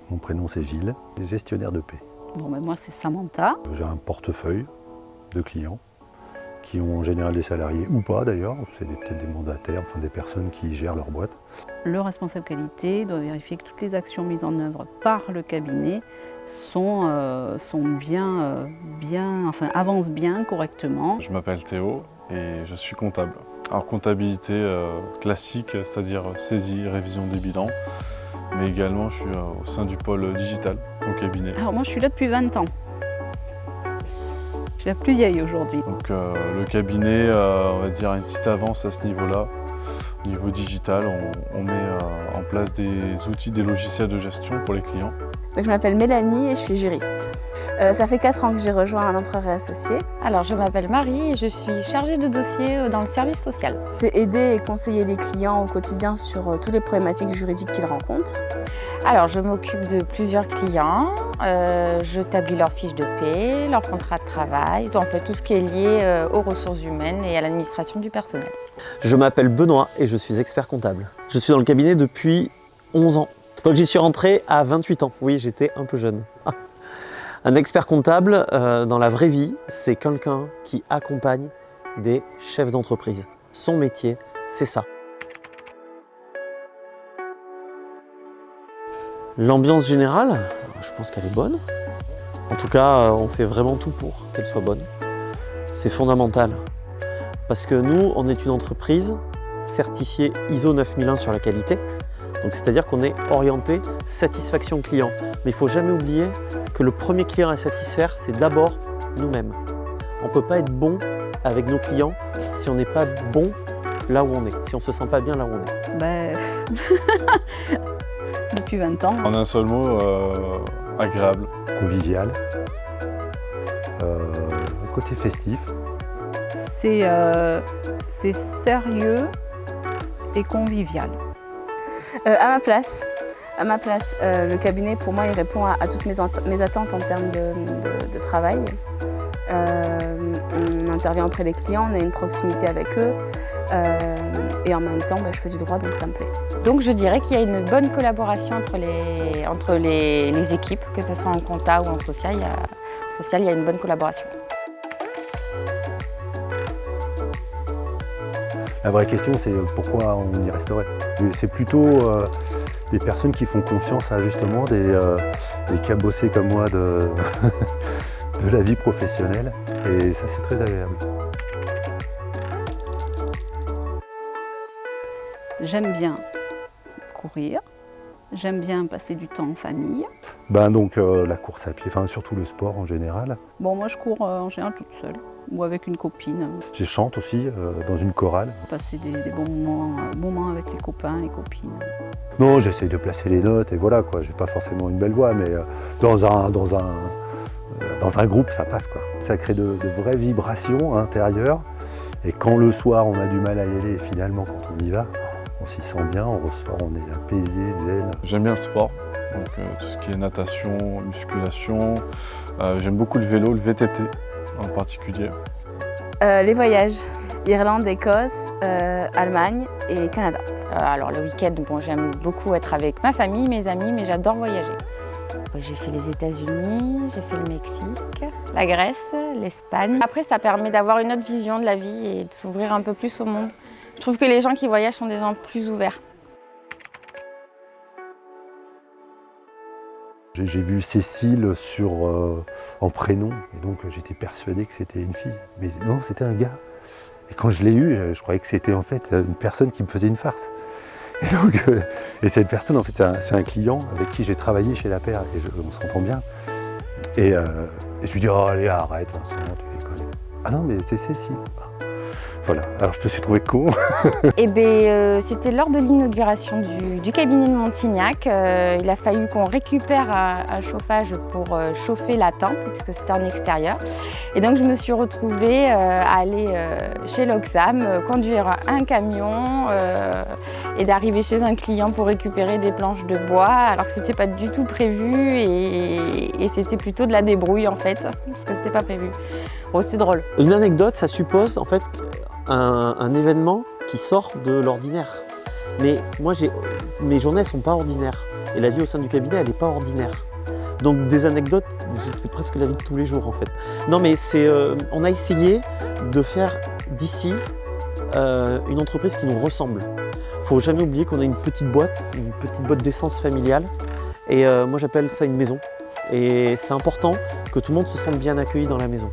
Mon prénom c'est Gilles, gestionnaire de paie. Bon, ben moi c'est Samantha. J'ai un portefeuille de clients qui ont en général des salariés ou pas d'ailleurs. C'est peut-être des mandataires, enfin des personnes qui gèrent leur boîte. Le responsable qualité doit vérifier que toutes les actions mises en œuvre par le cabinet avancent bien, correctement. Je m'appelle Théo et je suis comptable. Alors comptabilité classique, c'est-à-dire saisie, révision des bilans, mais également je suis au sein du pôle digital au cabinet. Alors moi je suis là depuis 20 ans. Je suis la plus vieille aujourd'hui. Donc le cabinet, on va dire, a une petite avance à ce niveau-là. Au niveau digital, on met en place des outils, des logiciels de gestion pour les clients. Donc, je m'appelle Mélanie et je suis juriste. Ça fait 4 ans que j'ai rejoint L'Empereur et Associés. Alors, je m'appelle Marie et je suis chargée de dossier dans le service social. C'est aider et conseiller les clients au quotidien sur toutes les problématiques juridiques qu'ils rencontrent. Alors, je m'occupe de plusieurs clients. Je établis leurs fiches de paie, leur contrat de travail, en fait tout ce qui est lié aux ressources humaines et à l'administration du personnel. Je m'appelle Benoît et je suis expert comptable. Je suis dans le cabinet depuis 11 ans. Donc j'y suis rentré à 28 ans. Oui, j'étais un peu jeune. Un expert comptable, dans la vraie vie, c'est quelqu'un qui accompagne des chefs d'entreprise. Son métier, c'est ça. L'ambiance générale, je pense qu'elle est bonne. En tout cas, on fait vraiment tout pour qu'elle soit bonne. C'est fondamental. Parce que nous, on est une entreprise certifiée ISO 9001 sur la qualité. Donc c'est-à-dire qu'on est orienté satisfaction client. Mais il ne faut jamais oublier que le premier client à satisfaire, c'est d'abord nous-mêmes. On ne peut pas être bon avec nos clients si on n'est pas bon là où on est, si on ne se sent pas bien là où on est. Ben... Depuis 20 ans. En un seul mot, agréable. Convivial. Côté festif. C'est sérieux et convivial. À ma place, le cabinet pour moi il répond à toutes mes attentes en termes de travail. On intervient auprès des clients, on a une proximité avec eux et en même temps je fais du droit donc ça me plaît. Donc je dirais qu'il y a une bonne collaboration entre les équipes, que ce soit en compta ou en social, il y a une bonne collaboration. La vraie question, c'est pourquoi on y resterait. C'est plutôt des personnes qui font confiance à justement des cabossés comme moi de la vie professionnelle. Et ça, c'est très agréable. J'aime bien courir. J'aime bien passer du temps en famille. Donc la course à pied, enfin surtout le sport en général. Bon, moi je cours en général toute seule ou avec une copine. Je chante aussi dans une chorale. Passer des bons moments avec les copains, les copines. Non, j'essaie de placer les notes et voilà quoi. J'ai pas forcément une belle voix, mais dans un groupe ça passe quoi. Ça crée de vraies vibrations intérieures. Et quand le soir on a du mal à y aller, finalement quand on y va, on s'y sent bien, on ressort, on est apaisé, zen. J'aime bien le sport, donc tout ce qui est natation, musculation. J'aime beaucoup le vélo, le VTT en particulier. Les voyages, Irlande, Écosse, Allemagne et Canada. Alors le week-end, j'aime beaucoup être avec ma famille, mes amis, mais j'adore voyager. J'ai fait les États-Unis, j'ai fait le Mexique, la Grèce, l'Espagne. Après, ça permet d'avoir une autre vision de la vie et de s'ouvrir un peu plus au monde. Je trouve que les gens qui voyagent sont des gens plus ouverts. J'ai vu Cécile en prénom et donc j'étais persuadé que c'était une fille. Mais non, c'était un gars. Et quand je l'ai eu, je croyais que c'était en fait une personne qui me faisait une farce. Et donc, cette personne, en fait, c'est un client avec qui j'ai travaillé chez La Paire et on s'entend bien. Et je lui dis, oh allez, arrête, Vincent, tu déconnes. Ah non, mais c'est Cécile. Voilà, alors je me suis trouvé con. C'était lors de l'inauguration du cabinet de Montignac. Il a fallu qu'on récupère un chauffage pour chauffer la tente, puisque c'était en extérieur. Et donc je me suis retrouvée à aller chez l'Oxam, conduire un camion et d'arriver chez un client pour récupérer des planches de bois, alors que c'était pas du tout prévu et c'était plutôt de la débrouille en fait, parce que c'était pas prévu. Bon, c'est drôle. Une anecdote, ça suppose en fait un événement qui sort de l'ordinaire. Mais moi, mes journées ne sont pas ordinaires. Et la vie au sein du cabinet, elle n'est pas ordinaire. Donc des anecdotes, c'est presque la vie de tous les jours en fait. Non mais on a essayé de faire d'ici une entreprise qui nous ressemble. Il ne faut jamais oublier qu'on a une petite boîte d'essence familiale. Et moi j'appelle ça une maison. Et c'est important que tout le monde se sente bien accueilli dans la maison.